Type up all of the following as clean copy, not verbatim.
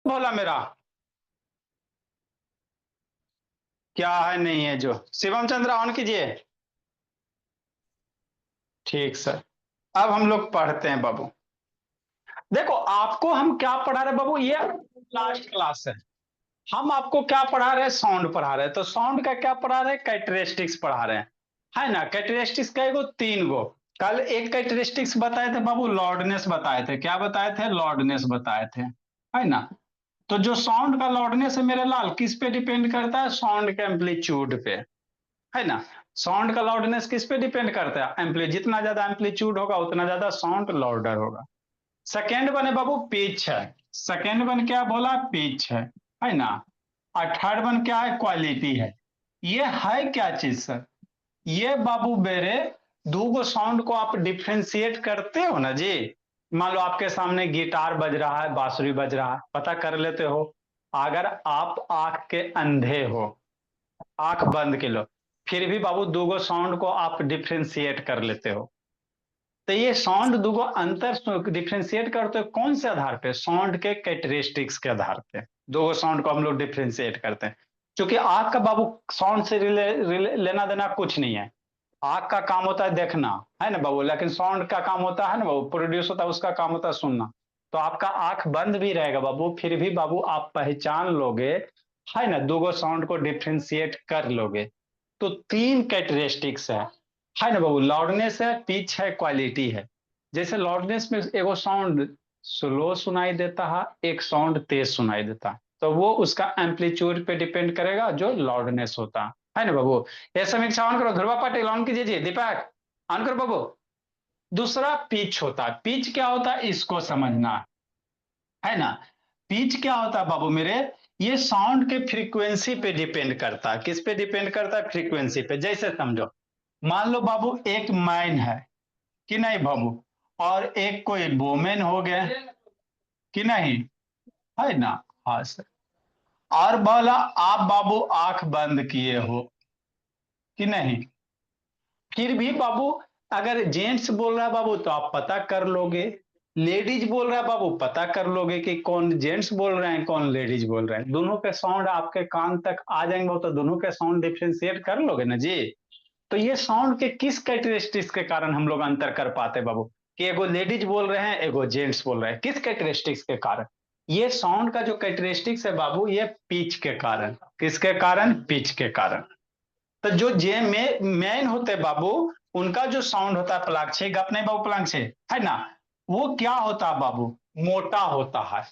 बोला मेरा क्या है नहीं है जो शिवम चंद्र ऑन कीजिए। ठीक सर। अब हम लोग पढ़ते हैं बाबू। देखो आपको हम क्या पढ़ा रहे हैं बाबू, ये लास्ट क्लास है। हम आपको क्या पढ़ा रहे हैं, साउंड पढ़ा रहे हैं। तो साउंड का क्या पढ़ा रहे हैं, कैरेक्टरिस्टिक्स पढ़ा रहे हैं, है ना। कैरेक्टरिस्टिक्स का एगो तीन गो। कल एक कैरेक्टरिस्टिक्स बताए थे बाबू, लॉर्डनेस बताए थे। क्या बताए थे, लॉर्डनेस बताए थे, है ना। तो जो साउंड का लॉर्डनेस है मेरे लाल, किस पे डिपेंड करता है, साउंड के एम्पलीट्यूड पे, है ना। साउंड का लाउडनेस किस पे डिपेंड करता है, एम्पली जितना ज्यादा एम्पलीट्यूड होगा उतना ज्यादा साउंड लाउडर होगा। सेकेंड वन है बाबू पिच है। सेकेंड वन क्या बोला, पिच है ना। और थर्ड वन क्या है, क्वालिटी है। ये है क्या चीज सर, ये बाबू मेरे दो गो साउंड को आप डिफ्रेंशिएट करते हो ना जी। मान लो आपके सामने गिटार बज रहा है, बांसुरी बज रहा है, पता कर लेते हो। अगर आप आंख के अंधे हो, आंख बंद के लो, फिर भी बाबू दूगो साउंड को आप डिफ्रेंशिएट कर लेते हो। तो ये साउंड दूगो अंतर डिफ्रेंशिएट करते हो कौन से आधार पे, साउंड के कैरेक्टरिस्टिक्स के आधार पे दूगो साउंड को हम लोग डिफ्रेंशिएट करते हैं। क्योंकि आंख का बाबू साउंड से लेना देना कुछ नहीं है। आंख का काम होता है देखना, है ना बाबू, लेकिन साउंड का काम होता है ना बाबू, प्रोड्यूस होता है, उसका काम होता है सुनना। तो आपका आंख बंद भी रहेगा बाबू, फिर भी बाबू आप पहचान लोगे, है ना, दोगो साउंड को डिफ्रेंशिएट कर लोगे। तो तीन कैरेक्टरिस्टिक्स है ना बाबू, लाउडनेस है, पिच है, क्वालिटी है। जैसे लाउडनेस में एगो साउंड स्लो सुनाई देता है, एक साउंड तेज सुनाई देता है, तो वो उसका एम्पलीट्यूड पे डिपेंड करेगा जो लाउडनेस होता है ना बाबू। ये समीक्षा ऑन करो, ध्रुवा पाटिल ऑन कीजिए जी, दीपक ऑन करो बाबू। दूसरा पिच होता है। पिच क्या होता है इसको समझना, है ना। पिच क्या होता है बाबू मेरे, ये साउंड के फ्रीक्वेंसी पे डिपेंड करता है। किस पे डिपेंड करता है, फ्रीक्वेंसी पे। जैसे समझो, मान लो बाबू एक मैन है कि नहीं बाबू, और एक कोई वोमेन हो गया कि नहीं, है ना। हाँ सर। और बोला आप बाबू आंख बंद किए हो कि नहीं, फिर भी बाबू अगर जेंट्स बोल रहा है बाबू तो आप पता कर लोगे, लेडीज बोल रहा है बाबू पता कर लोगे कि कौन जेंट्स बोल रहे हैं कौन लेडीज बोल रहे हैं। दोनों के साउंड आपके कान तक आ जाएंगे बाबू, तो दोनों के साउंड डिफ्रेंशिएट कर लोगे ना जी। तो ये साउंड के किस कैरेक्टरिस्टिक्स के कारण हम लोग अंतर कर पाते बाबू, कि एगो लेडीज बोल रहे हैं एगो जेंट्स बोल रहे हैं, किस कैरेक्टरिस्टिक्स के कारण। ये साउंड का जो कैरेक्टरिस्टिक्स है बाबू, ये पिच के कारण। किसके कारण, पिच के कारण। तो जो जे में मेन होते बाबू, उनका जो साउंड होता है पलाक्षे, गप नहीं बाबू, पलाक्षे, है ना। वो क्या होता है बाबू, मोटा होता है।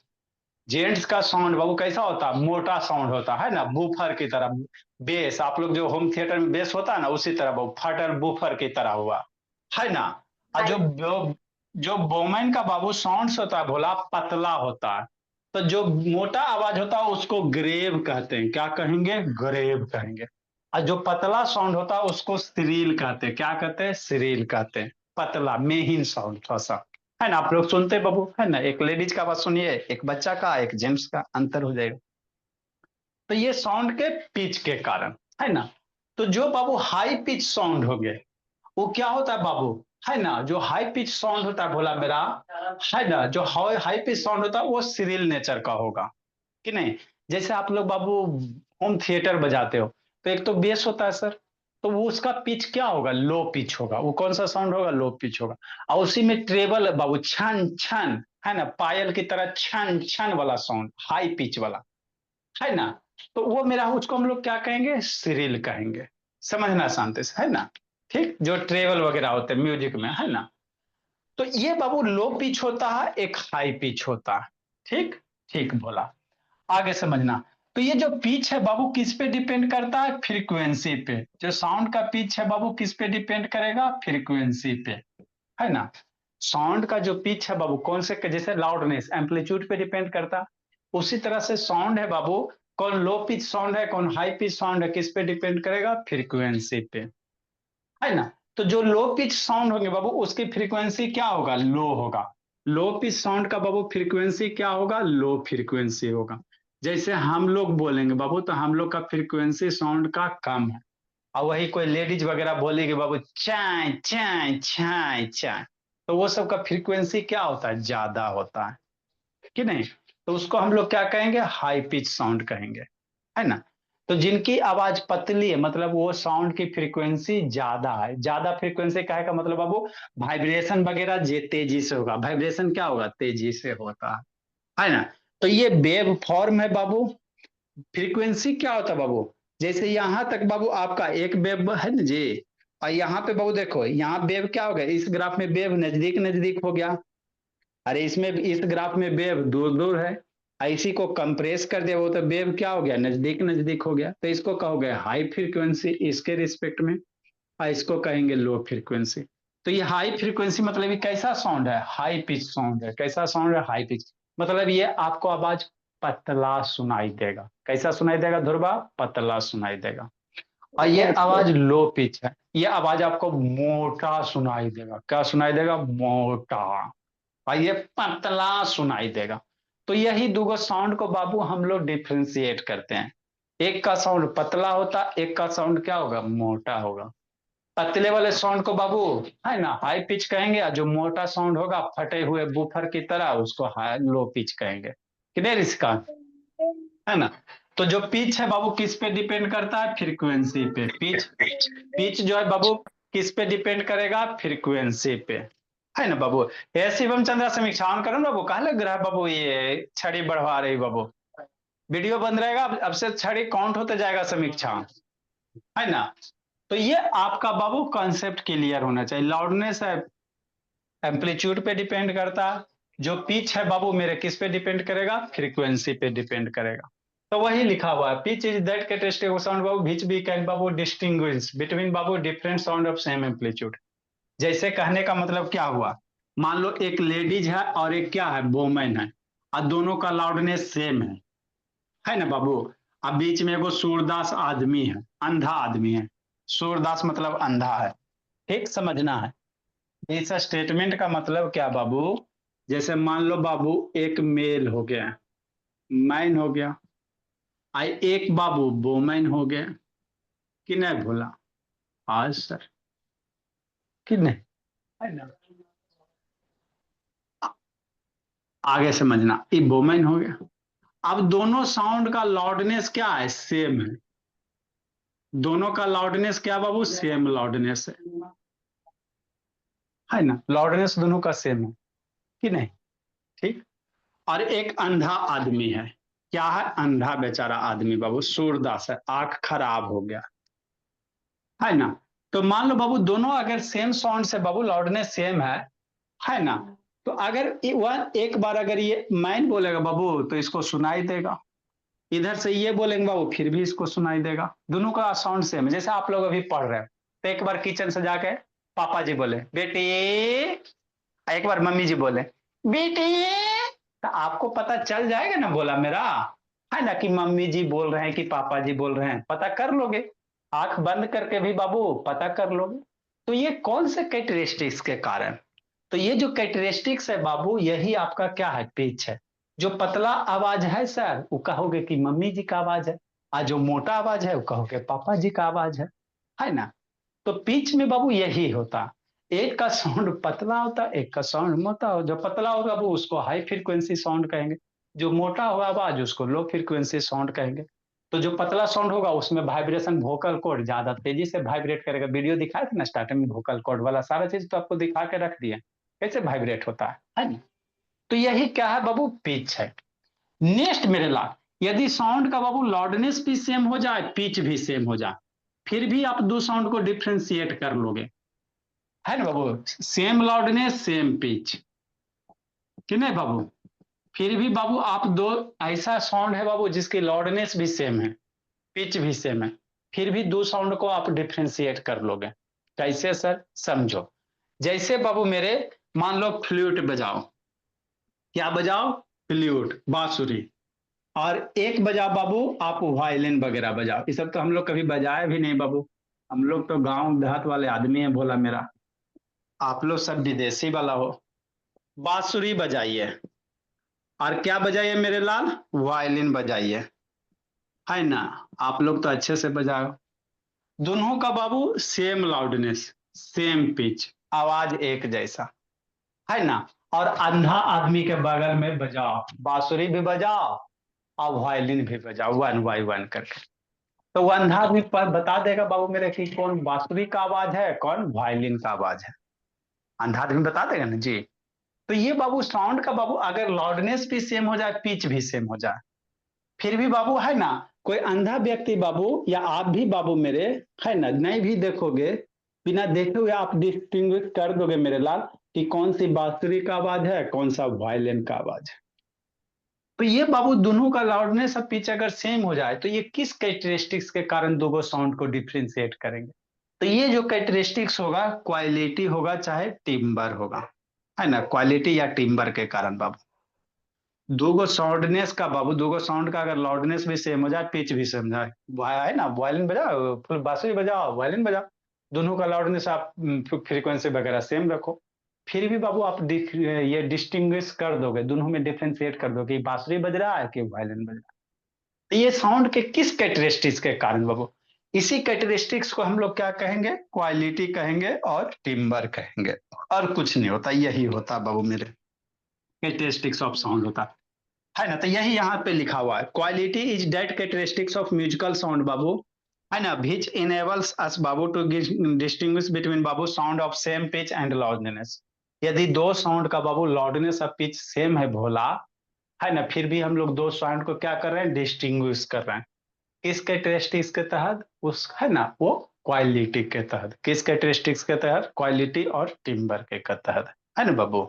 जेंट्स का साउंड बाबू कैसा होता है, मोटा साउंड होता है ना, बूफर की तरह। बेस, आप लोग जो होम थिएटर में बेस होता है ना, उसी तरह बाबू, फटर बूफर की तरह हुआ, है ना। और जो बोमैन का बाबू साउंड होता है भोला, पतला होता है। तो जो मोटा आवाज होता है उसको ग्रेव कहते हैं। क्या कहेंगे, ग्रेव कहेंगे। और जो पतला साउंड होता है उसको श्रील कहते हैं। क्या कहते हैं, श्रील कहते हैं। पतला मेहिन साउंड थोड़ा सा, है ना। आप लोग सुनते बाबू, है ना, एक लेडीज का आवाज सुनिए, एक बच्चा का, एक जेंट्स का, अंतर हो जाएगा। तो ये साउंड के पिच के कारण, है ना। तो जो बाबू हाई पिच साउंड हो गए, वो क्या होता है बाबू, है ना, जो हाई पिच साउंड होता है भोला मेरा, है ना, जो हाई पिच साउंड होता है वो सिरिल नेचर का होगा कि नहीं। जैसे आप लोग बाबू होम थिएटर बजाते हो, तो एक तो बेस होता है सर, तो वो उसका पिच क्या होगा, लो पिच होगा। वो कौन सा साउंड होगा, लो पिच होगा। और उसी में ट्रेबल बाबू, छन छन, है ना, पायल की तरह छन छन वाला साउंड, हाई पिच वाला, है ना। तो वो मेरा, उसको हम लोग क्या कहेंगे, सिरिल कहेंगे। समझना शांति से, है ना। ठीक, जो ट्रेवल वगैरह होते हैं म्यूजिक में, है ना। तो ये बाबू लो पिच होता है, एक हाई पिच होता है। ठीक, ठीक बोला। आगे समझना। तो ये जो पिच है बाबू किस पे डिपेंड करता है, फ्रीक्वेंसी पे। जो साउंड का पिच है बाबू किस पे डिपेंड करेगा, फ्रीक्वेंसी पे, है ना। साउंड का जो पिच है बाबू कौन से, जैसे लाउडनेस एम्पलीट्यूड पे डिपेंड करता है, उसी तरह से साउंड है बाबू, कौन लो पिच साउंड है कौन हाई पिच साउंड है, किस पे डिपेंड करेगा, फ्रीक्वेंसी पे, है ना। तो जो लो पिच साउंड होंगे बाबू उसकी फ्रीक्वेंसी क्या होगा, लो होगा। लो पिच साउंड का बाबू फ्रीक्वेंसी क्या होगा, लो फ्रीक्वेंसी होगा। जैसे हम लोग बोलेंगे बाबू, तो हम लोग का फ्रीक्वेंसी साउंड का कम है। और वही कोई लेडीज वगैरह बोलेगी बाबू, चाय चाय चाय चाय, तो वो सब का फ्रीक्वेंसी क्या होता है, ज्यादा होता है कि नहीं। तो उसको हम लोग क्या कहेंगे, हाई पिच साउंड कहेंगे, है ना। तो जिनकी आवाज पतली है मतलब वो साउंड की फ्रीक्वेंसी ज्यादा है। ज्यादा फ्रीक्वेंसी का है का मतलब बाबू वाइब्रेशन वगैरह तेजी से होगा। वाइब्रेशन क्या होगा, तेजी से होता है ना। तो ये वेव फॉर्म है बाबू। फ्रीक्वेंसी क्या होता है बाबू, जैसे यहां तक बाबू आपका एक वेव है ना जी, और यहाँ पे बाबू देखो यहाँ वेव क्या हो गया, इस ग्राफ में वेव नजदीक नजदीक हो गया। अरे इसमें इस ग्राफ में वेव दूर दूर है। इसी को कंप्रेस कर दिया वो तो वेव क्या हो गया, नजदीक नजदीक हो गया। तो इसको कहोगे हाई फ्रीक्वेंसी इसके रिस्पेक्ट में, और इसको कहेंगे लो फ्रीक्वेंसी। तो ये हाई फ्रीक्वेंसी मतलब ये कैसा साउंड है, हाई पिच साउंड है। कैसा साउंड है, हाई पिच। मतलब ये आपको आवाज पतला सुनाई देगा। कैसा सुनाई देगा ध्रुवा, पतला सुनाई देगा। और ये आवाज लो पिच है, ये आवाज आपको मोटा सुनाई देगा। क्या सुनाई देगा, मोटा। और ये पतला सुनाई देगा। तो यही दो साउंड को बाबू हम लोग डिफ्रेंशिएट करते हैं। एक का साउंड पतला होता, एक का साउंड क्या होगा, मोटा होगा। पतले वाले साउंड को बाबू है ना हाई पिच कहेंगे, और जो मोटा साउंड होगा फटे हुए बूफर की तरह उसको हाई लो पिच कहेंगे। क्लियर इसका, है ना। तो जो पिच है बाबू किस पे डिपेंड करता है, फ्रीक्वेंसी पे। पिच पिच जो है बाबू किस पे डिपेंड करेगा, फ्रीक्वेंसी पे, है ना बाबू। ये शिवम चंद्रा समीक्षा ऑन करो ना बाबू, कहा लग रहा है बाबू ये छड़ी बढ़वा रही बाबू। वीडियो बंद रहेगा, अब से छड़ी काउंट होते जाएगा समीक्षा, है ना। तो ये आपका बाबू कॉन्सेप्ट क्लियर होना चाहिए। लाउडनेस है एम्पलीट्यूड पे डिपेंड करता है, जो पिच है बाबू मेरे किस पे डिपेंड करेगा, फ्रीक्वेंसी पे डिपेंड करेगा। तो वही लिखा हुआ है, pitch is that characteristic sound बाबू विच वी कैन बाबू डिस्टिंग्विश बिटवीन बाबू different sound of same amplitude. जैसे कहने का मतलब क्या हुआ, मान लो एक लेडीज है और एक क्या है, वोमेन है, और दोनों का लाउडनेस सेम है ना बाबू। अब बीच में एगो सूरदास आदमी है, अंधा आदमी है। सूरदास मतलब अंधा है, ठीक समझना है। इस स्टेटमेंट का मतलब क्या बाबू, जैसे मान लो बाबू एक मेल हो गया, मैन हो गया, आई एक बाबू वोमेन हो गया, कि नहीं भोला, आज सर, कि नहीं, है ना। आगे समझना, ये वोमेन हो गया। अब दोनों साउंड का लाउडनेस क्या है, सेम है। दोनों का लाउडनेस क्या बाबू, सेम लाउडनेस है ना। लाउडनेस दोनों का सेम है, कि नहीं, ठीक। और एक अंधा आदमी है, क्या है, अंधा बेचारा आदमी बाबू, सूरदास है, आंख खराब हो गया, है ना। तो मान लो बाबू दोनों अगर सेम साउंड से बाबू लाउडनेस सेम है ना। तो अगर वह एक बार अगर ये मैन बोलेगा बाबू तो इसको सुनाई देगा, इधर से ये बोलेंगे बाबू फिर भी इसको सुनाई देगा। दोनों का साउंड सेम है। जैसे आप लोग अभी पढ़ रहे हैं तो एक बार किचन से जाके पापा जी बोले बेटी, एक बार मम्मी जी बोले बेटी, तो आपको पता चल जाएगा ना बोला मेरा, है ना, कि मम्मी जी बोल रहे हैं कि पापा जी बोल रहे हैं, पता कर लोगे। आंख बंद करके भी बाबू पता कर लोगे। तो ये कौन से कैरेक्टरिस्टिक्स के कारण, तो ये जो कैरेक्टरिस्टिक्स है बाबू यही आपका क्या है, पिच है। जो पतला आवाज है सर वो कहोगे कि मम्मी जी का आवाज है, और जो मोटा आवाज है वो कहोगे पापा जी का आवाज है ना। तो पिच में बाबू यही होता, एक का साउंड पतला होता एक का साउंड मोटा हो। जो पतला होगा वो उसको हाई फ्रीक्वेंसी साउंड कहेंगे, जो मोटा होगा आवाज उसको लो फ्रीक्वेंसी साउंड कहेंगे। तो जो पतला साउंड होगा उसमें वाइब्रेशन वोकल कॉर्ड ज्यादा तेजी से वाइब्रेट करेगा। वीडियो दिखाया था ना स्टार्टिंग में, वोकल कॉर्ड वाला सारा चीज तो आपको दिखा के रख दिया कैसे वाइब्रेट होता है ना। तो यही क्या है बाबू, पिच है। नेक्स्ट मेरे लाल, यदि साउंड का बाबू लाउडनेस भी सेम हो जाए पिच भी सेम हो जाए, फिर भी आप दो साउंड को डिफ्रेंशिएट कर लोगे, है ना बाबू। सेम लाउडनेस सेम पिच, कि नहीं बाबू। फिर भी बाबू आप दो, ऐसा साउंड है बाबू जिसकी लाउडनेस भी सेम है पिच भी सेम है, फिर भी दो साउंड को आप डिफ्रेंशिएट कर लोगे। कैसे सर, समझो। जैसे बाबू मेरे मान लो फ्लूट बजाओ, क्या बजाओ, फ्लूट बांसुरी, और एक बजाओ बाबू आप वायलिन वगैरह बजाओ। ये सब तो हम लोग कभी बजाए भी नहीं बाबू, हम लोग तो गांव देहात वाले आदमी हैं भोला मेरा, आप लोग सब विदेशी वाला हो। बांसुरी बजाइए और क्या बजाइए मेरे लाल, वायलिन बजाइए, है ना। आप लोग तो अच्छे से बजाओ। दोनों का बाबू सेम लाउडनेस सेम पिच, आवाज एक जैसा, है ना। और अंधा आदमी के बगल में बजाओ, बांसुरी भी बजाओ और वायलिन भी बजाओ, 1 by 1 करके। तो वो अंधा आदमी पर बता देगा बाबू मेरे कि कौन बांसुरी का आवाज है, कौन वायलिन का आवाज है। अंधा आदमी बता देगा ना जी। तो ये बाबू साउंड का बाबू, अगर लाउडनेस भी सेम हो जाए, पिच भी सेम हो जाए, फिर भी बाबू है ना, कोई अंधा व्यक्ति बाबू या आप भी बाबू मेरे, है ना, नहीं भी देखोगे, बिना देखे हुए आप डिस्टिंग्विश कर दोगे मेरे लाल कि कौन सी बांसुरी का आवाज है, कौन सा वायलिन का आवाज है। तो ये बाबू दोनों का लाउडनेस और पिच अगर सेम हो जाए तो ये किस कैरेक्टरिस्टिक्स के कारण दोनों साउंड को डिफ्रेंशिएट करेंगे। तो ये जो कैरेक्टरिस्टिक्स होगा, क्वालिटी होगा चाहे टिम्बर होगा, है ना, क्वालिटी या टिम्बर के कारण बाबू। दोगो साउंडनेस का बाबू, दोगो साउंड का अगर लाउडनेस भी सेम हो जाए, पिच भी सेम हो जाए, है ना, वायलिन बजाओ, फुल बांसुरी बजाओ, वायलिन बजाओ, दोनों का लाउडनेस आप फ्रीक्वेंसी वगैरह सेम रखो, फिर भी बाबू आप ये डिस्टिंग्विश कर दोगे, दोनों में डिफ्रेंशिएट कर दोगे कि बांसुरी बज रहा है कि वायलिन बज रहा है। तो ये साउंड के किस कैरेक्टरिस्टिक्स के कारण बाबू, इसी कैरेक्टरिस्टिक्स को हम लोग क्या कहेंगे, क्वालिटी कहेंगे और टिम्बर कहेंगे, और कुछ नहीं होता, यही होता बाबू मेरे कैरेक्टरिस्टिक्स ऑफ साउंड होता है ना। तो यही यहाँ पे लिखा हुआ है, quality is that characteristics of musical sound बाबू, है ना, विच इनेबल्स अस बाबू टू डिस्टिंग्विश बिटवीन बाबू sound of same pitch and loudness. यदि दो साउंड का बाबू लाउडनेस और पिच सेम है भोला, है ना, फिर भी हम लोग दो साउंड को क्या कर रहे हैं, डिस्टिंग्विश कर रहे हैं। किस कैरेक्टरिस्टिक्स के तहत, उस, है ना, वो क्वालिटी के तहत, किस कैरेक्टरिस्टिक्स के तहत, क्वालिटी और टिम्बर के तहत, है ना बाबू।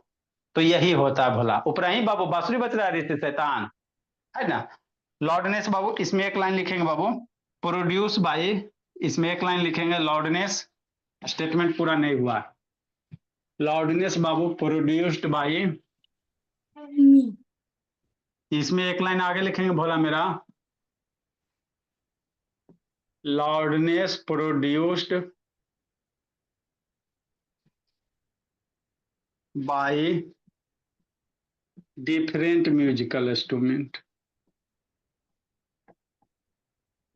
तो यही होता है भोला। ऊपर ही बाबू बांसुरी बज रहा है ऋषि शैतान, है ना। लॉर्डनेस बाबू, इसमें एक लाइन लिखेंगे बाबू, प्रोड्यूस बाई, इसमें एक लाइन लिखेंगे लॉर्डनेस, स्टेटमेंट पूरा नहीं हुआ। लॉर्डनेस बाबू प्रोड्यूस्ड बाई, इसमें एक लाइन आगे लिखेंगे भोला मेरा, loudness produced by different musical instrument,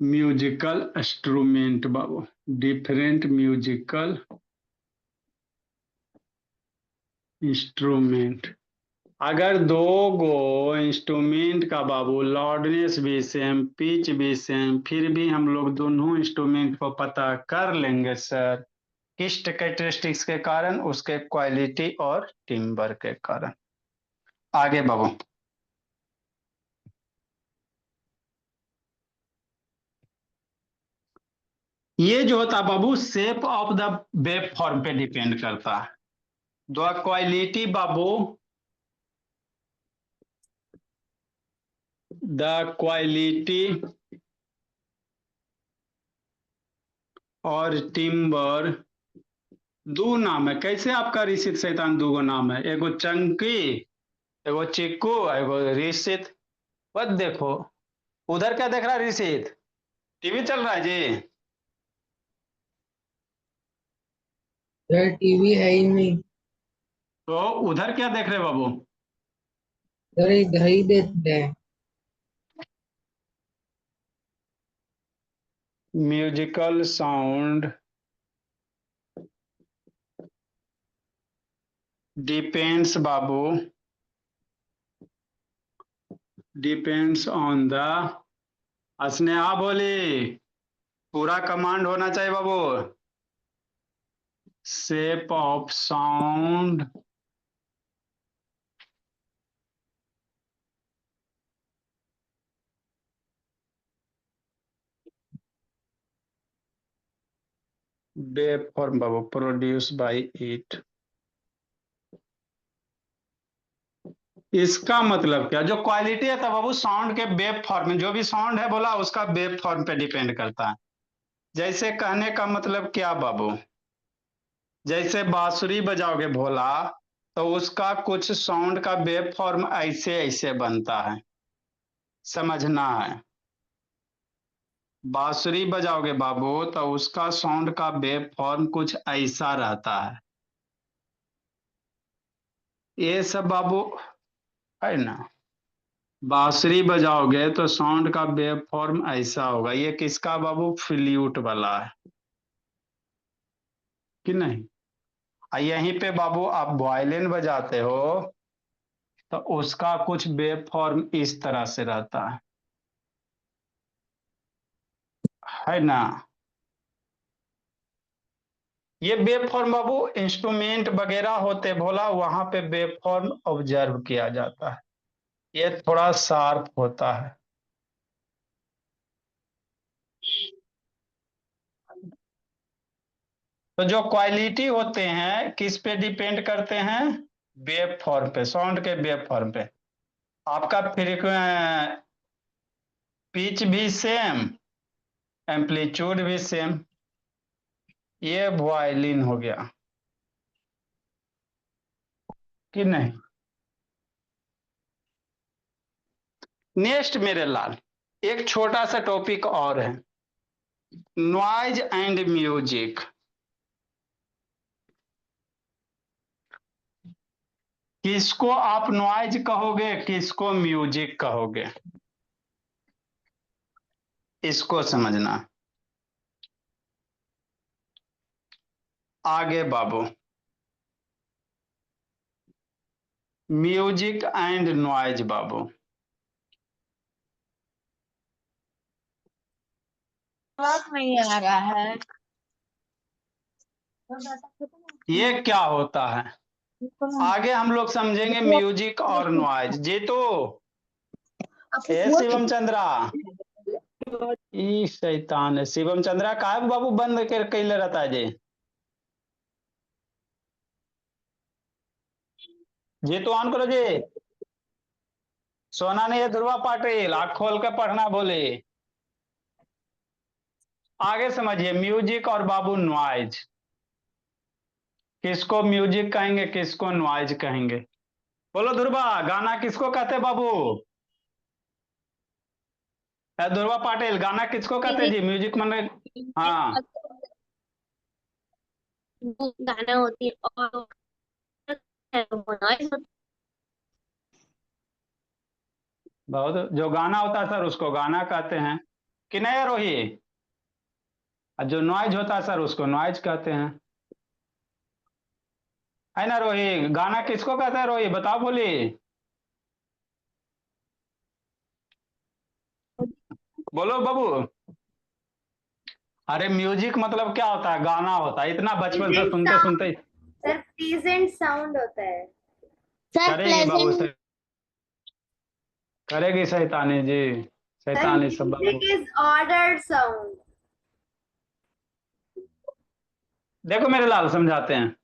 musical instrument बाबू, डिफरेंट म्यूजिकल इंस्ट्रूमेंट। अगर दो गो इंस्ट्रूमेंट का बाबू लाउडनेस भी सेम, पिच भी सेम, फिर भी हम लोग दोनों इंस्ट्रूमेंट को पता कर लेंगे सर, किस कैरेक्टरिस्टिक्स के कारण, उसके क्वालिटी और टिम्बर के कारण। आगे बाबू, ये जो होता बाबू shape of the wave form पे डिपेंड करता है। द क्वालिटी बाबू, द क्वालिटी और टिम्बर दो नाम है। कैसे आपका ऋषित शैतान दो गो नाम है, एगो चंकी, एगो चिक्कू, एगो ऋषित। बस देखो, उधर क्या देख रहा है ऋषित, टीवी चल रहा है जी। यार टीवी है ही नहीं। तो उधर क्या देख रहे हो बाबू, इधर ही देखते हैं। म्यूजिकल साउंड डिपेंड्स बाबू, डिपेंड्स ऑन द, स्नेहा बोली, पूरा कमांड होना चाहिए बाबू, shape of sound wave form बाबू प्रोड्यूस बाय इट। इसका मतलब क्या, जो क्वालिटी है तो बाबू साउंड के वेब फॉर्म में, जो भी साउंड है बोला उसका वेब फॉर्म पे डिपेंड करता है। जैसे कहने का मतलब क्या बाबू, जैसे बांसुरी बजाओगे भोला, तो उसका कुछ साउंड का वेब फॉर्म ऐसे ऐसे बनता है, समझना है। बांसुरी बजाओगे बाबू तो उसका साउंड का वेब फॉर्म कुछ ऐसा रहता है, ये सब बाबू, है ना। बांसुरी बजाओगे तो साउंड का वेव फॉर्म ऐसा होगा, ये किसका बाबू, फ्लूट वाला है कि नहीं। यहीं पे बाबू आप वायलिन बजाते हो तो उसका कुछ वेव फॉर्म इस तरह से रहता है ना। ये वेव फॉर्म बाबू इंस्ट्रूमेंट वगैरह होते भोला, वहां पे वेव फॉर्म ऑब्जर्व किया जाता है, ये थोड़ा शार्प होता है। तो जो क्वालिटी होते हैं किस पे डिपेंड करते हैं? वेव फॉर्म पे, साउंड के वेव फॉर्म पे। आपका फ्रीक्वेंट पिच भी सेम, एम्पलीट्यूड भी सेम। ये वायलिन हो गया कि नहीं। नेक्स्ट मेरे लाल, एक छोटा सा टॉपिक और है, नॉइज एंड म्यूजिक। किसको आप नॉइज कहोगे, किसको म्यूजिक कहोगे, इसको समझना। आगे बाबू, म्यूजिक एंड नॉइज बाबू, आवाज नहीं आ रहा है। ये क्या होता है? आगे हम लोग समझेंगे म्यूजिक और नॉइज। जीतू, ए शिवम चंद्रा, ई शैतान है शिवम चंद्रा, का बाबू बंद कर कैले रहता है जी। जीतू ऑन करो जी। सोना नहीं है, ध्रुवा पाटिल, आँख खोल के पढ़ना बोले। आगे समझिए, म्यूजिक और बाबू नॉइज। किसको म्यूजिक कहेंगे, किसको नॉइज कहेंगे? बोलो ध्रुवा, गाना किसको कहते बाबू? ध्रुवा पाटिल, गाना किसको कहते जी? म्यूजिक मन। हाँ, गाना होती है और नॉइज बहुत जो गाना होता है सर उसको गाना कहते हैं कि नहीं रोही, और जो नॉइज होता है सर उसको नॉइज कहते हैं, है ना रोही? गाना किसको कहते हैं रोही, बताओ बोली। बोलो बाबू। अरे म्यूजिक मतलब क्या होता है? गाना होता है, इतना बचपन से प्लीजेंट सुनते साउंड, सुनते। सर प्लीजेंट साउंड होता है। सर करेगी बाबू प्लेजेंट। करेगी शैतानी जी, सर शैतानी सब बाबू। Music is ordered sound. देखो मेरे लाल समझाते हैं।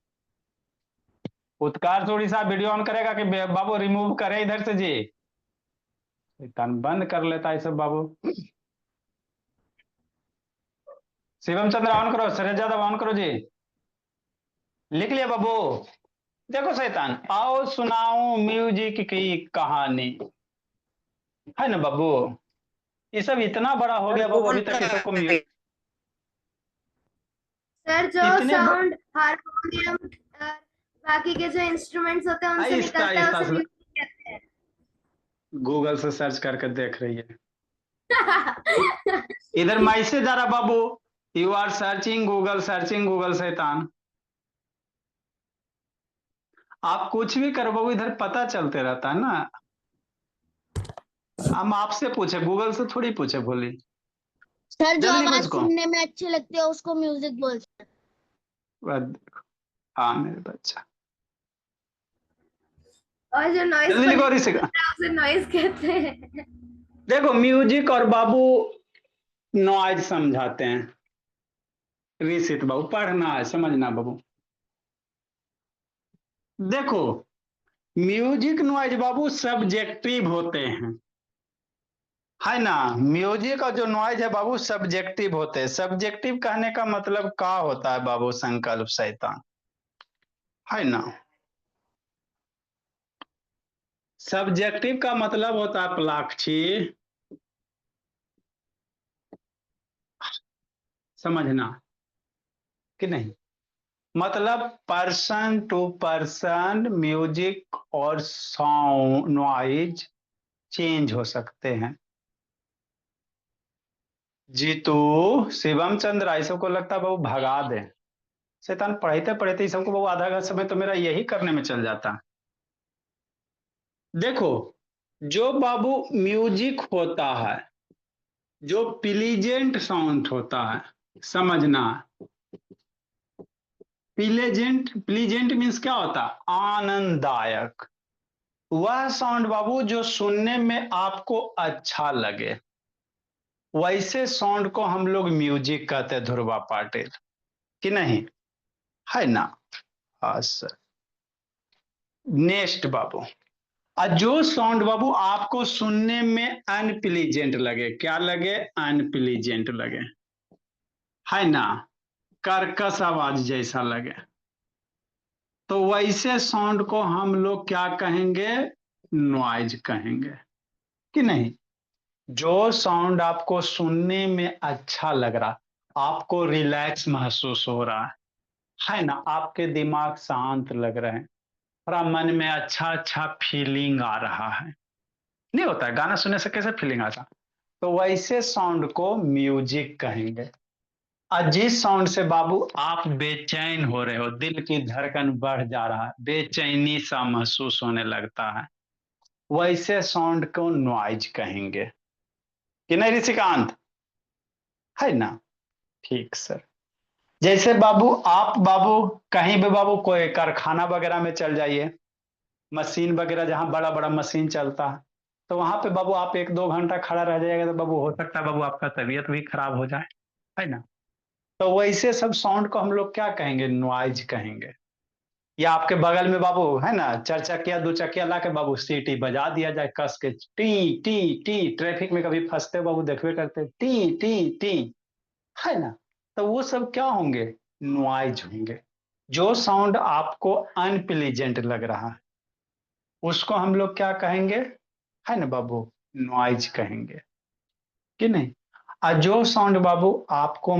उत्कार थोड़ी सा वीडियो ऑन करेगा कि बाबू रिमूव करे इधर से जी, शैतान बंद कर लेता है सब बाबू। शिवम चंद्र ऑन करो, सरेज यादव ऑन करो जी। लिख लिया बाबू। देखो शैतान, आओ सुनाऊं म्यूजिक की कहानी, है ना बाबू? ये सब इतना बड़ा हो गया बाबू, अभी तक ये सबको सर जो इतने साउंड हारमोनियम बाकी के जो इंस्ट्रूमेंट्स होते हैं उनसे आहिस्ता निकलता है आहिस्ता उसे म्यूजिक कहते हैं। गूगल से सर्च करके देख रही है। इधर मैसेज आ रहा बाबू, you are searching Google, searching Google. शैतान, आप कुछ भी करो बाबू, इधर पता चलते रहता है ना। हम आपसे पूछे, गूगल से थोड़ी पूछे बोली। सर जो जल्दी लिखो आवाज इसको। सुनने में अच्छी लगती है उसको म्यूजिक बोलते हैं। हाँ मेरे बच्चा, और जो नॉइज जल्दी लिखो पोल्यूशन ऋषिका। होता है उसे नॉइज कहते हैं। देखो म्यूजिक और बाबू नॉइज समझाते हैं। ऋषित बाबू पढ़ना है, समझना बाबू। देखो म्यूजिक नॉइज बाबू सब्जेक्टिव होते हैं, है ना? म्यूजिक और जो नॉइज है बाबू सब्जेक्टिव होते हैं। सब्जेक्टिव कहने का मतलब क्या होता है बाबू? संकल्प शैतान, है ना? सब्जेक्टिव का मतलब होता है प्लाक्षी, समझना कि नहीं? मतलब पर्सन टू पर्सन म्यूजिक और साउंड नॉइज चेंज हो सकते हैं। जीतू, शिवम चंद्र, ऐसे को लगता है बाबू भगा दे। शैतान पढ़ते पढ़ते ही सबको बाबू आधा घंटा समय तो मेरा यही करने में चल जाता। देखो, जो बाबू म्यूजिक होता है, जो प्लीजेंट साउंड होता है, समझना, प्लीजेंट, प्लीजेंट मीन्स क्या होता है, आनंददायक। वह साउंड बाबू जो सुनने में आपको अच्छा लगे, वैसे साउंड को हम लोग म्यूजिक कहते हैं ध्रुवा पाटिल, कि नहीं, है ना। हाँ सर। नेक्स्ट बाबू, जो साउंड बाबू आपको सुनने में अनप्लीजेंट लगे, क्या लगे, अनप्लीजेंट लगे, है ना, कर्कश आवाज जैसा लगे, तो वैसे साउंड को हम लोग क्या कहेंगे, नॉइज कहेंगे, कि नहीं। जो साउंड आपको सुनने में अच्छा लग रहा, आपको रिलैक्स महसूस हो रहा है ना, आपके दिमाग शांत लग रहे हैं, थोड़ा मन में अच्छा अच्छा फीलिंग आ रहा है, नहीं होता है गाना सुनने से कैसे फीलिंग आता, तो वैसे साउंड को म्यूजिक कहेंगे। और जिस साउंड से बाबू आप बेचैन हो रहे हो, दिल की धड़कन बढ़ जा रहा है, बेचैनी सा महसूस होने लगता है, वैसे साउंड को नॉइज कहेंगे, कि नहीं ऋषिकांत, है ना। ठीक सर। जैसे बाबू आप बाबू कहीं भी बाबू कोई कारखाना वगैरह में चल जाइए, मशीन वगैरह जहां बड़ा बड़ा मशीन चलता है, तो वहां पे बाबू आप 1-2 घंटा खड़ा रह जाएगा, तो बाबू हो सकता है बाबू आपका तबीयत भी खराब हो जाए, है ना। तो वैसे सब साउंड को हम लोग क्या कहेंगे, नॉइज कहेंगे। या आपके बगल में बाबू है ना 4 चकिया 2 चकिया ला के बाबू सीटी बजा दिया जाए कस के, टी टी टी, ट्रैफिक में कभी फंसते बाबू देखवे करते, टी टी टी, है ना। तो वो सब क्या होंगे, नॉइज होंगे। जो साउंड आपको अनप्लीजेंट लग रहा है, उसको हम लोग क्या कहेंगे, है ना बाबू, नॉइज कहेंगे, कि नहीं। और जो साउंड बाबू आपको,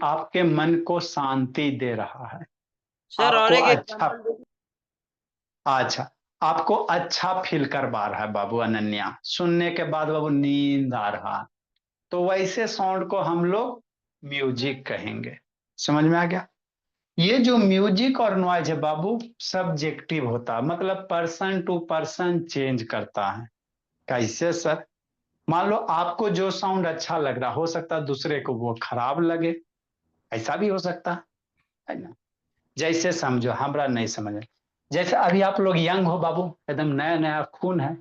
आपके मन को शांति दे रहा है, सर और आपको एक अच्छा, एग्जांपल दे। अच्छा, आपको अच्छा फील करवा रहा है बाबू, अनन्या सुनने के बाद बाबू नींद आ रहा है, तो वैसे साउंड को हम लोग म्यूजिक कहेंगे। समझ में आ गया। ये जो म्यूजिक और नॉइज है बाबू, सब्जेक्टिव होता है, मतलब पर्सन टू पर्सन चेंज करता है। कैसे सर, मान लो आपको जो साउंड अच्छा लग रहा, हो सकता है दूसरे को वो खराब लगे, ऐसा भी हो सकता है ना। जैसे समझो, हमरा नहीं समझ, जैसे अभी आप लोग यंग हो बाबू, एकदम नया नया खून है,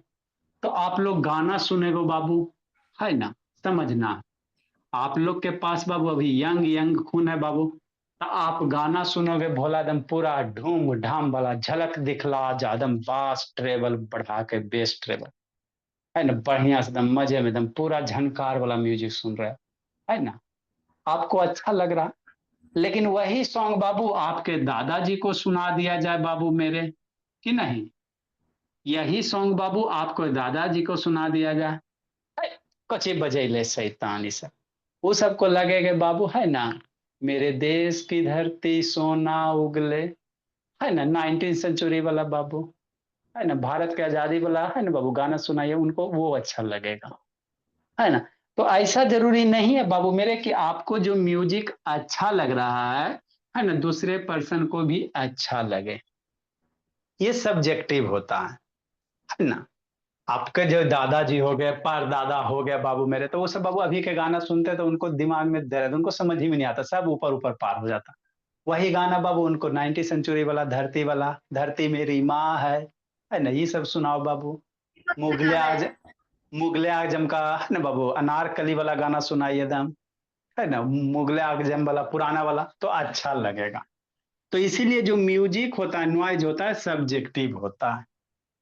तो आप लोग गाना सुनेगो बाबू, है ना, समझना, आप लोग के पास बाबू अभी यंग यंग खून है बाबू, तो आप गाना सुनोगे भोला एकदम पूरा ढूम ढाम वाला, झलक दिखला जा, एकदम बास ट्रेवल बढ़ा के बेस ट्रेवल, है ना, बढ़िया से एकदम मजे में एकदम पूरा झनकार वाला म्यूजिक सुन रहे है ना, आपको अच्छा लग रहा। लेकिन वही सॉन्ग बाबू आपके दादाजी को सुना दिया जाए बाबू मेरे, कि नहीं, यही सॉन्ग बाबू आपको दादाजी को सुना दिया जाए, कचे बजैले शैतान, सब वो सबको लगेगा बाबू, है ना, मेरे देश की धरती सोना उगले, है ना, 19वीं सेंचुरी वाला बाबू, है ना, भारत की आजादी वाला, है ना बाबू, गाना सुनाइए उनको, वो अच्छा लगेगा, है ना। तो ऐसा जरूरी नहीं है बाबू मेरे कि आपको जो म्यूजिक अच्छा लग रहा है ना, दूसरे पर्सन को भी अच्छा लगे, ये सब्जेक्टिव होता है ना। आपके जो दादाजी हो गए, परदादा हो गया बाबू मेरे, तो वो सब बाबू अभी के गाना सुनते तो उनको दिमाग में दर्द, उनको समझ ही में नहीं आता, सब ऊपर ऊपर पार हो जाता। वही गाना बाबू उनको 19वीं सेंचुरी वाला, धरती वाला, धरती मेरी माँ है ना, ये सब सुनाओ बाबू। सबसे मुगले ज्यादा आज, है। मुगले आजम का, है ना बाबू, अनारकली वाला गाना सुनाइए दम, है ना, मुगले आजम वाला पुराना वाला, तो अच्छा लगेगा। तो इसीलिए जो म्यूजिक होता है, नॉइज होता है, सब्जेक्टिव होता है,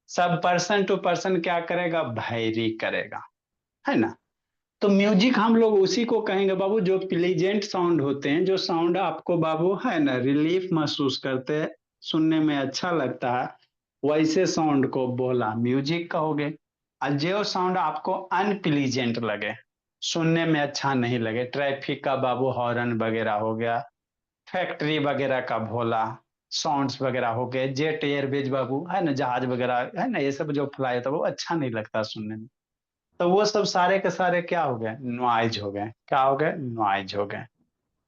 सब पर्सन टू पर्सन क्या करेगा, वैरी करेगा, है ना। तो म्यूजिक हम लोग उसी को कहेंगे बाबू जो प्लीजेंट साउंड होते हैं, जो साउंड आपको बाबू, है ना, रिलीफ महसूस करते हैं, सुनने में अच्छा लगता है, वैसे साउंड को बोला म्यूजिक कहोगे। और जो साउंड आपको अनप्लीजेंट लगे, सुनने में अच्छा नहीं लगे, ट्रैफिक का बाबू हॉर्न वगैरह हो गया, फैक्ट्री वगैरह का भोला साउंड्स वगैरह हो गए, जेट एयरवेज बाबू, है ना, जहाज वगैरह, है ना, ये सब जो फ्लाई होता है वो अच्छा नहीं लगता सुनने में। तो वो सब सारे के सारे क्या हो गए, नॉइज हो गए, क्या हो गए, नॉइज हो गए।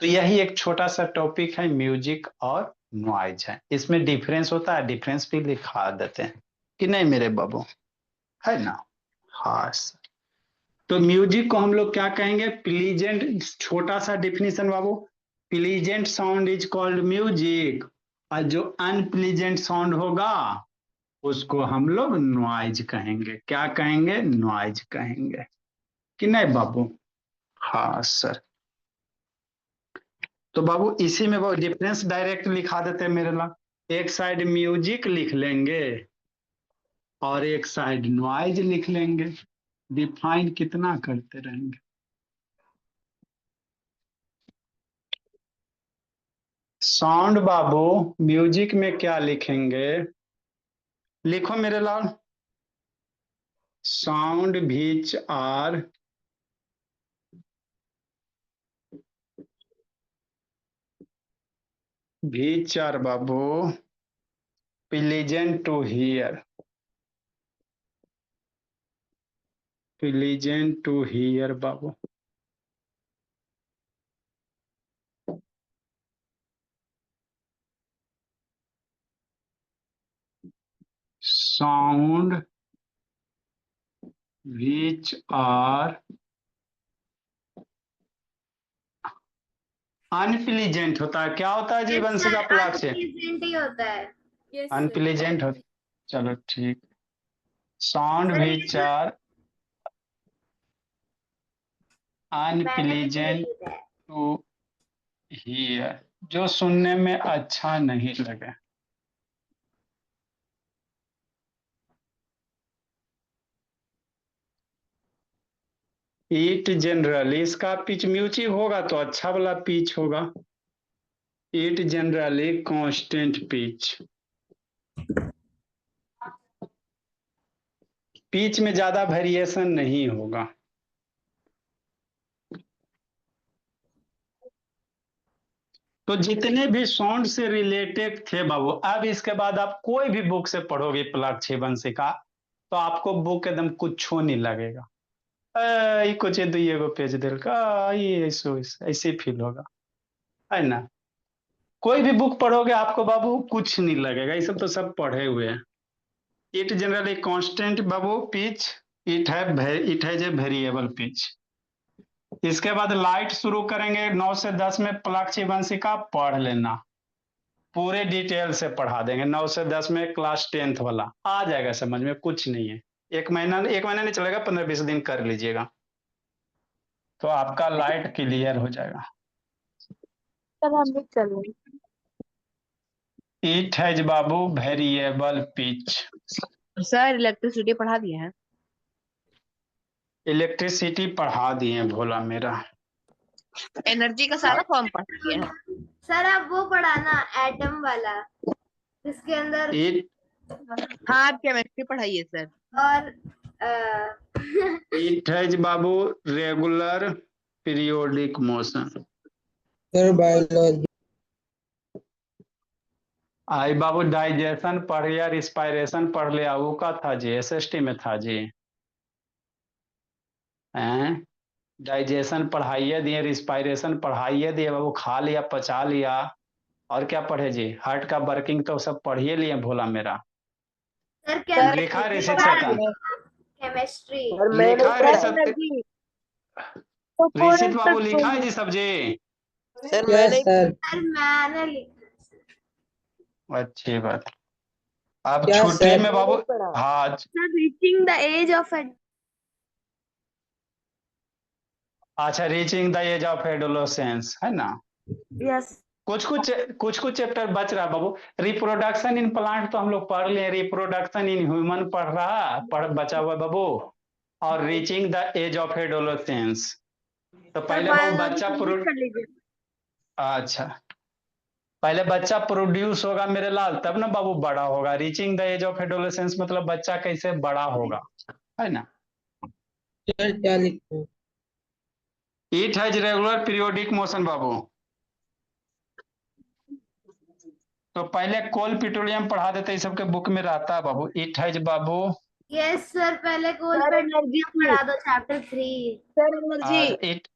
तो यही एक छोटा सा टॉपिक है, म्यूजिक और नॉइज है। इसमें डिफरेंस होता है, डिफरेंस भी लिखा देते हैं कि नहीं मेरे बाबू, है ना। हाँ सर। तो म्यूजिक को हम लोग क्या कहेंगे, प्लीजेंट, छोटा सा definition Babu, pleasant sound is called music, और जो अनप्लीजेंट साउंड होगा उसको हम लोग नॉइज कहेंगे। क्या कहेंगे, नॉइज कहेंगे कि नहीं बाबू। हाँ सर। तो बाबू इसी में वो डिफरेंस डायरेक्ट लिखा देते हैं मेरे ला। एक साइड म्यूजिक लिख लेंगे और एक साइड नॉइज लिख लेंगे। डिफाइन कितना करते रहेंगे। साउंड बाबू, म्यूजिक में क्या लिखेंगे, लिखो मेरे लाल। साउंड व्हिच आर बाबू pleasant to hear, pleasant to hear बाबू। साउंड व्हिच आर अनप्लीजेंट होता है। क्या होता है जी यस वंशिका सर, प्लाट से, अनप्लीजेंट ही होता है। Yes sir. अनप्लीजेंट होता। चलो ठीक। साउंड सर ये व्हिच जो आर मैंने भी तो अनप्लीजेंट लिखा है। टू हियर, जो सुनने में अच्छा नहीं लगे। इट जनरली, इसका पिच म्यूजिक होगा तो अच्छा वाला पिच होगा। It generally constant pitch, pitch में ज्यादा वेरिएशन नहीं होगा। तो जितने भी साउंड से रिलेटेड थे बाबू, अब इसके बाद आप कोई भी बुक से पढ़ोगे प्लग वंशी का, तो आपको बुक एकदम कुछ नहीं लगेगा। ई कुछ दुइये गो पेज दिल का, ये ऐसे फील होगा, है ना। कोई भी बुक पढ़ोगे आपको बाबू कुछ नहीं लगेगा, ये सब तो सब पढ़े हुए हैं। It generally constant Babu pitch, it has a variable pitch. इसके बाद लाइट शुरू करेंगे 9 से 10 में प्लग वंशी का, पढ़ लेना पूरे डिटेल से पढ़ा देंगे। 9 से 10 में क्लास 10th वाला आ जाएगा समझ में, कुछ नहीं है। एक महीना नहीं चलेगा, 15-20 दिन कर लीजिएगा तो आपका लाइट क्लियर हो जाएगा। सर हम भी चल रहे हैं। It has Babu variable pitch. Sir electricity पढ़ा दिए हैं। इलेक्ट्रिसिटी पढ़ा दिए भोला मेरा। एनर्जी का सारा फॉर्म पढ़ दिए हैं। सर आप वो पढ़ाना एटम वाला, जिसके अंदर इट हाँ आप केमिस्ट्री पढ़ाइए सर। और it has Babu regular periodic motion. Sir biology. I Babu digestion पढ़ लिया, रिस्पायरेशन पढ़ लिया, वो का था जी, एसएसटी में था जी। हैं, डाइजेशन पढ़ाइए दिए, रिस्पायरेशन पढ़ाइए दिए बाबू, खा लिया पचा लिया, और क्या पढ़े जी, हार्ट का वर्किंग तो सब पढ़िए लिए भोला मेरा। सर लिखा है ऋषित पढ़ा सेकंड, दिए। केमिस्ट्री। लिखा है ऋषित, एनर्जी ऋषित बाबू लिखा है जी सब्जी। सर मैंने सर सर मैंने लिखा। अच्छी बात। अब क्या छुट्टी सर? में बाबू, हाँ sir reaching the age of अच्छा, reaching the age of adolescence है ना। यस। कुछ चैप्टर बच रहा है बाबू। रिप्रोडक्शन इन प्लांट तो हम लोग पढ़ लिए, रिप्रोडक्शन इन ह्यूमन बचा हुआ बाबू, और reaching the age of adolescence. तो पहले बाबू बच्चा कर लीजिए। अच्छा, पहले बच्चा प्रोड्यूस होगा मेरे लाल, तब ना बाबू बड़ा होगा। Reaching the age of adolescence मतलब बच्चा कैसे बड़ा होगा, है ना। सर क्या लिखूं? It has regular periodic motion बाबू। तो पहले कोल पेट्रोलियम पढ़ा देते, इस सबके बुक में रहता है बाबू। इट हैज बाबू यस सर, पहले कोल सर पे एनर्जी पढ़ा दो चैप्टर 3। सर एनर्जी इट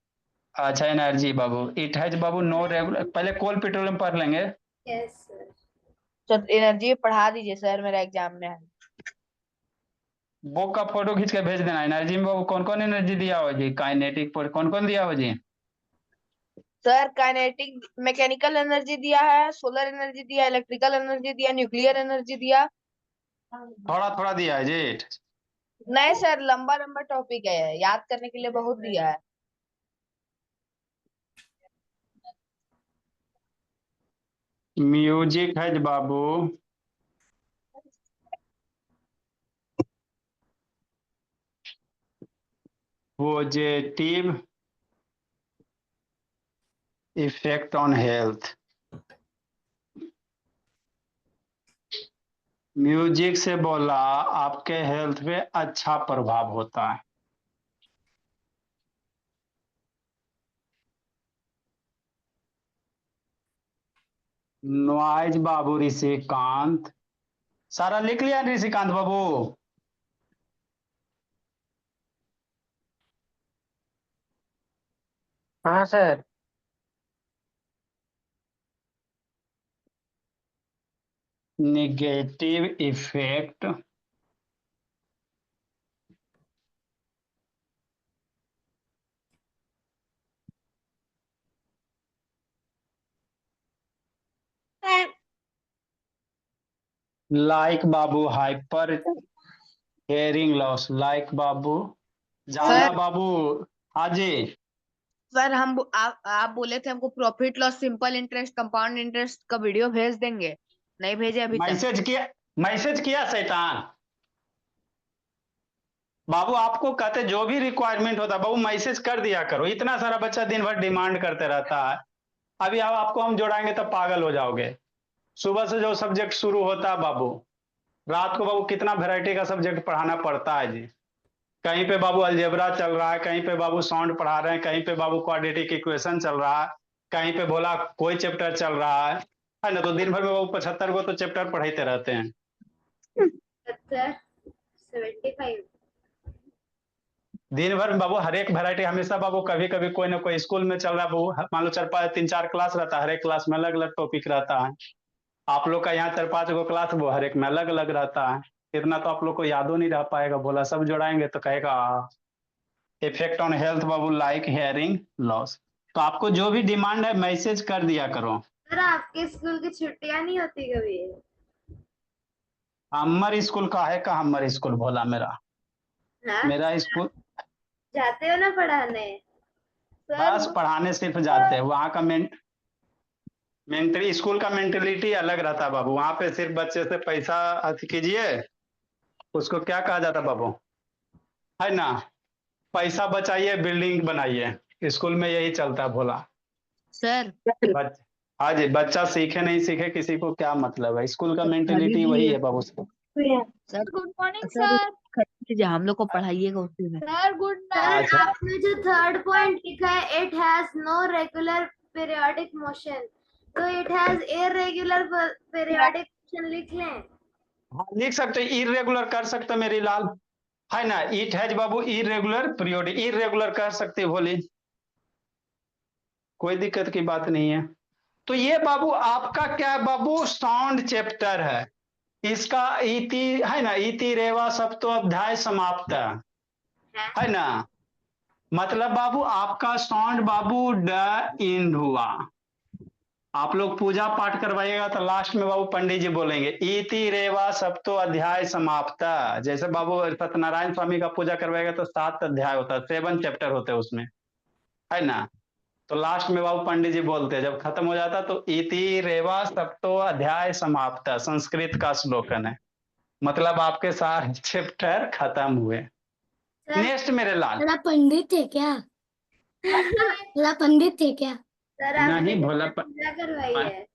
अच्छा एनर्जी बाबू, इट हैज बाबू नो रेगुलर, पहले कोल पेट्रोलियम पढ़ लेंगे। Yes sir. तो एनर्जी पढ़ा दीजिए सर, मेरा एग्जाम में है। बुक का फोटो खींच के भेज देना। एनर्जी में बाबू कौन कौन एनर्जी दिया हो जी, काइनेटिक पर कौन कौन दिया हो जी? सर काइनेटिक मैकेनिकल एनर्जी दिया है, सोलर एनर्जी दिया, इलेक्ट्रिकल एनर्जी दिया, न्यूक्लियर एनर्जी दिया। थोड़ा थोड़ा दिया है जी। नहीं सर, लंबा लंबा टॉपिक है, याद करने के लिए बहुत दिया है। म्यूजिक है जी बाबू, positive effect on health. Music से बोला आपके हेल्थ पे अच्छा प्रभाव होता है। नॉइज बाबू ऋषिकांत, सारा लिख लिया ऋषिकांत बाबू? हाँ सर। नेगेटिव इफेक्ट लाइक बाबू हाइपर हेयरिंग लॉस, लाइक बाबू ज्यादा सर बाबू। हाँ जी, सर हम आप बोले थे हमको profit loss, simple interest, compound interest का वीडियो भेज देंगे, नहीं भेजे अभी तक। मैसेज किया शैतान बाबू। आपको कहते जो भी रिक्वायरमेंट होता है बाबू मैसेज कर दिया करो, इतना सारा बच्चा दिन भर डिमांड करते रहता है। अभी अब आपको हम जोड़ाएंगे तब पागल हो जाओगे। सुबह से जो सब्जेक्ट शुरू होता है बाबू, रात को बाबू कितना वैरायटी का सब्जेक्ट पढ़ाना पड़ता है जी। कहीं पे बाबू अलजेब्रा चल रहा है, कहीं पे बाबू साउंड पढ़ा रहे हैं, कहीं पे बाबू क्वाड्रेटिक इक्वेशन चल रहा है, कहीं पे बोला कोई चैप्टर चल रहा है ना। तो दिन भर में बाबू 75 को तो चैप्टर पढ़ाते रहते हैं। सर 75। दिन भर में बाबू हर एक वैरायटी हमेशा बाबू, कभी कभी कोई ना कोई स्कूल में चल रहा है बाबू। मान लो 3-4 क्लास रहता है, हर एक क्लास में अलग अलग टॉपिक रहता है। आप लोग का यहाँ 4-5 गो क्लास, वो हर एक में अलग अलग रहता है। इतना तो आप लोग को यादो नहीं रह पाएगा। बोला सब जोड़ाएंगे तो कहेगा effect on health Babu like hearing loss. तो आपको जो भी डिमांड है मैसेज कर दिया करो। सर आपके स्कूल की छुट्टियां नहीं होती कभी? हमर स्कूल का है का, हमर स्कूल भोला मेरा, हाँ मेरा स्कूल जाते हो ना पढ़ाने सर? बस पढ़ाने सिर्फ जाते हैं। वहाँ का मेंटली स्कूल का मेंटेलिटी अलग रहता है बाबू। वहाँ पे सिर्फ बच्चे से पैसा अति कीजिए, उसको क्या कहा जाता है बाबू, है ना, पैसा बचाइए बिल्डिंग बनाइए। स्कूल में यही चलता है भोला। सर हाँ जी, बच्चा सीखे नहीं सीखे किसी को क्या मतलब है, स्कूल का मेंटेलिटी वही है बाबू। Sir good morning sir sir. हम लोग को पढ़ाइएगा उसी में। Sir good sir night. अच्छा आपने जो थर्ड पॉइंट लिखा है it has no regular periodic motion, तो it has irregular periodic motion लिख लें। हाँ, लिख सकते, इरेगुलर कर सकते मेरी लाल, है ना। It has Babu irregular periodic, irregular कर सकते बोली, कोई दिक्कत की बात नहीं है। तो ये बाबू आपका क्या बाबू साउंड चैप्टर है, इसका इति है ना, इति रेवा सप्तो अध्याय समाप्त है ना। मतलब बाबू आपका साउंड बाबू ड इंड हुआ। आप लोग पूजा पाठ करवाइएगा तो लास्ट में बाबू पंडित जी बोलेंगे इति रेवा सप्तो अध्याय समाप्त। जैसे बाबू सत्यनारायण स्वामी का पूजा करवाएगा तो 7 अध्याय होता है, 7 चैप्टर होते हैं उसमें, है ना। तो लास्ट में बाबू पंडित जी बोलते हैं, जब खत्म हो जाता तो इति रेवा सप्तो अध्याय समाप्त, संस्कृत का श्लोकन है। मतलब आपके सारे चैप्टर खत्म हुए। सर नेक्स्ट मेरे लाल। थोड़ा पंडित है क्या? थोड़ा पंडित है क्या? सर आपने नहीं भोला पूजा करवाई है?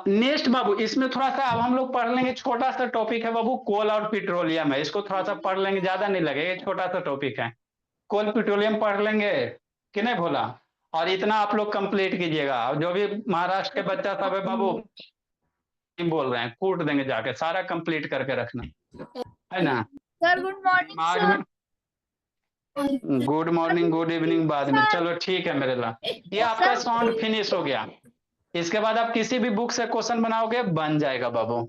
नेक्स्ट बाबू, इसमें थोड़ा सा अब हम लोग पढ़ लेंगे, छोटा सा टॉपिक है बाबू, कोल और पेट्रोलियम है। इसको थोड़ा सा पढ़ लेंगे, ज्यादा नहीं लगेगा, छोटा सा टॉपिक है। कोल पेट्रोलियम पढ़ लेंगे कि नहीं भोला, और इतना आप लोग कंप्लीट कीजिएगा। और जो भी महाराष्ट्र के बच्चा सब है बाबू बोल रहे हैं, कूट देंगे जाके, सारा कंप्लीट करके रखना, है ना। सर गुड मॉर्निंग दिमाग सर। में गुड मॉर्निंग गुड इवनिंग बाद में, चलो ठीक है मेरे ला। ये आपका साउंड फिनिश हो गया। इसके बाद आप किसी भी बुक से क्वेश्चन बनाओगे बन जाएगा बाबू,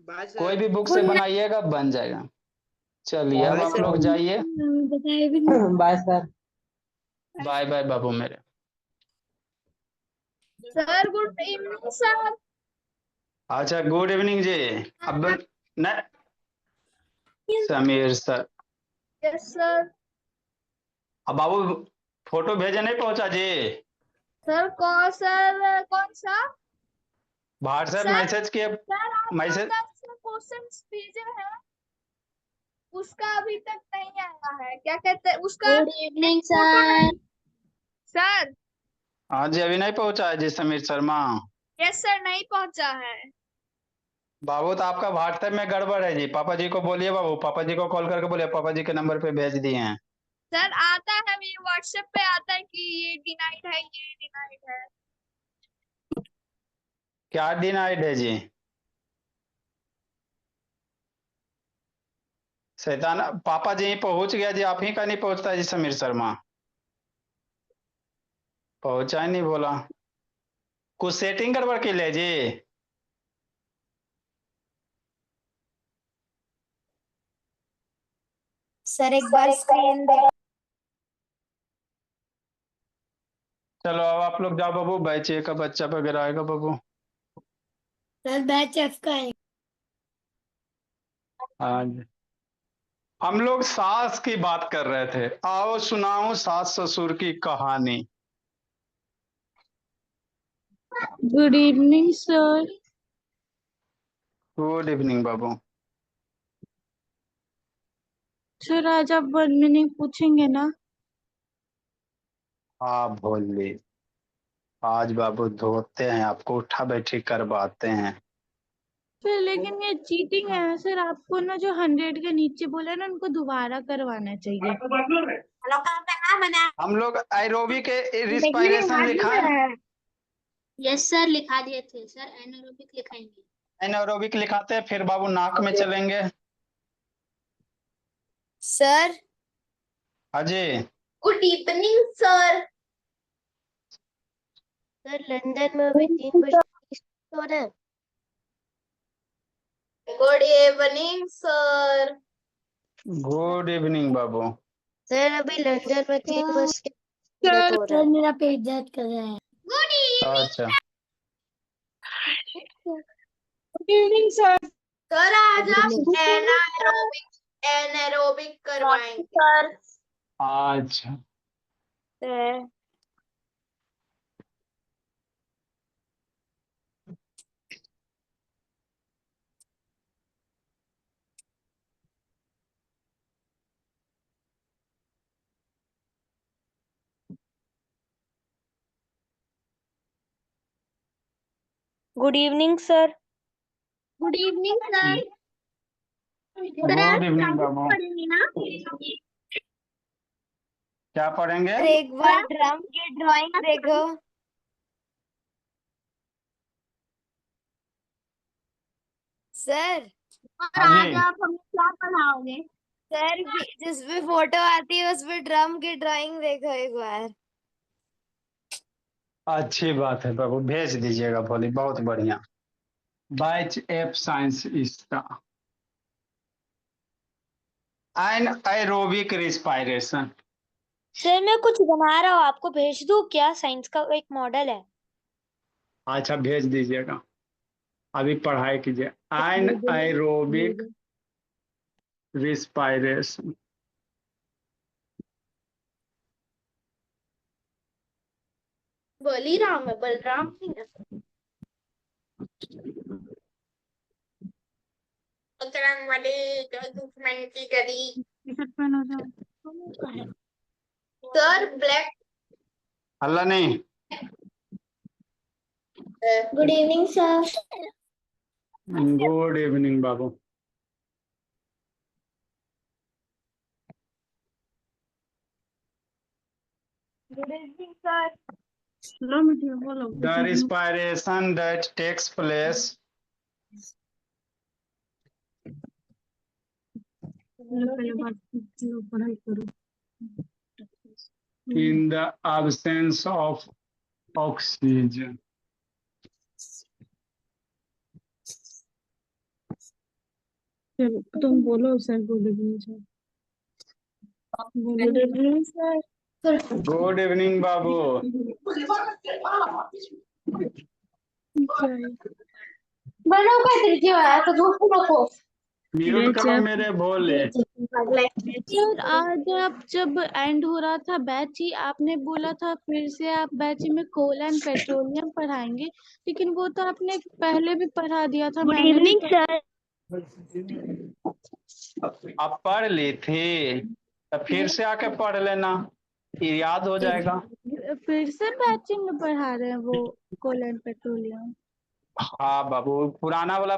कोई भी बुक से बनाइएगा बन जाएगा। चलिए अब आप लोग जाइए, बताए भी नहीं। Bye sir. बाय बाय बाबू मेरे। Sir good evening sir. अच्छा गुड इवनिंग जी। अब न समीर सर, यस सर। अब बाबू फोटो भेजे नहीं पहुंचा जी, सर कौन सा? व्हाट्सएप सर मैसेज किए सर आप मैसेज। 10 क्वेश्चंस भेजे हैं, उसका अभी तक नहीं आया है। क्या कहते हैं उसका? Good evening photo sir. नहीं। सर हाँ जी अभी नहीं पहुंचा है जी समीर शर्मा। यस सर, नहीं पहुंचा है। बाबू तो आपका व्हाट्सएप में गड़बड़ है जी, पापा जी को बोलिए बाबू, पापा जी को कॉल करके बोलिए, पापा जी के नंबर पे भेज दिए हैं। सर आता है, ये व्हाट्सएप पे आता है कि ये डिनाइड है, ये डिनाइड है। क्या डिनाइड है जी? शैतान पापा जी पहुंच गया जी, आप ही का नहीं पहुंचता जी समीर शर्मा, पहुंचा ही नहीं बोला, कुछ सेटिंग गड़बड़ के लिए जी। सर एक बार स्क्रीन देख। चलो अब आप लोग जाओ बाबू, बैच ए का बच्चा वगैरह आएगा बाबू। सर बैच एफ का है। आज हम लोग सास की बात कर रहे थे, आओ सुनाऊं सास ससुर की कहानी। Good evening sir. Good evening बाबू। सर आज आप 1 मिनट पूछेंगे ना? हाँ भोली, आज बाबू धोते हैं आपको, उठा बैठी करवाते हैं। सर लेकिन ये चीटिंग है सर, आपको ना जो 100 के नीचे बोला ना उनको दोबारा करवाना चाहिए। हम लोग एरोबिक रिस्पायरेशन लिखा है, यस सर लिखा दिए थे सर, एनारोबिक लिखाएंगे। एनारोबिक लिखाते हैं, फिर बाबू नाक में चलेंगे। Sir Ajay good evening sir. Sir London में अभी 3 बजे हो रहा है। Good evening sir. Good evening बाबू। सर अभी लंदन में 3 बजे सर हो रहा है। मेरा पेट दर्द कर रहा है। गुड इवनिंग अच्छा गुड इवनिंग सर। सर, आज आप एनारोबिक करवाएंगे। सर अच्छा good evening sir. Good evening sir. Good evening बाबू। क्या पढ़ेंगे? एक बार ड्रम की ड्राइंग देखो। सर हाँ जी आप हमें क्या पढ़ाओगे? सर जिसमें फोटो आती है उसमें ड्रम की ड्राइंग देखो एक बार। अच्छी बात है बाबू, भेज दीजिएगा भोली, बहुत बढ़िया। बैच एफ साइंस इसका एन एरोबिक रिस्पायरेशन। सर मैं कुछ बना रहा हूँ, आपको भेज दूँ क्या? साइंस का एक मॉडल है। अच्छा भेज दीजिएगा, अभी पढ़ाई कीजिए। N aerobic respiration. बलिराम है, बलराम नहीं है। बजरंग बली जो दुश्मन की गली। टिकट पेन हो जाओ। Sir black. हल्ला नहीं। Good evening sir. Good evening बाबू। Good evening sir. लो मीडिया बोलो। The respiration that takes place पहले बात कीजिए, पढ़ाई करो। in the absence of oxygen. चलो, तुम बोलो सर, बोलो सर, बोलो सर। गुड इवनिंग बाबू। बनव काहीतरी जेवायला झोपू नको म्यूट करो जब मेरे भोले। सर आज आप जब एंड हो रहा था बैच ही, आपने बोला था फिर से आप बैच में कोल एंड पेट्रोलियम पढ़ाएंगे, लेकिन वो तो आपने पहले भी पढ़ा दिया था। मैंने भी सर। आप पढ़ ली थी तो फिर से आके पढ़ लेना, ये याद हो जाएगा। फिर से बैच में पढ़ा रहे हैं वो कोल एंड पेट्रोलियम। हाँ बाबू, पुराना वाला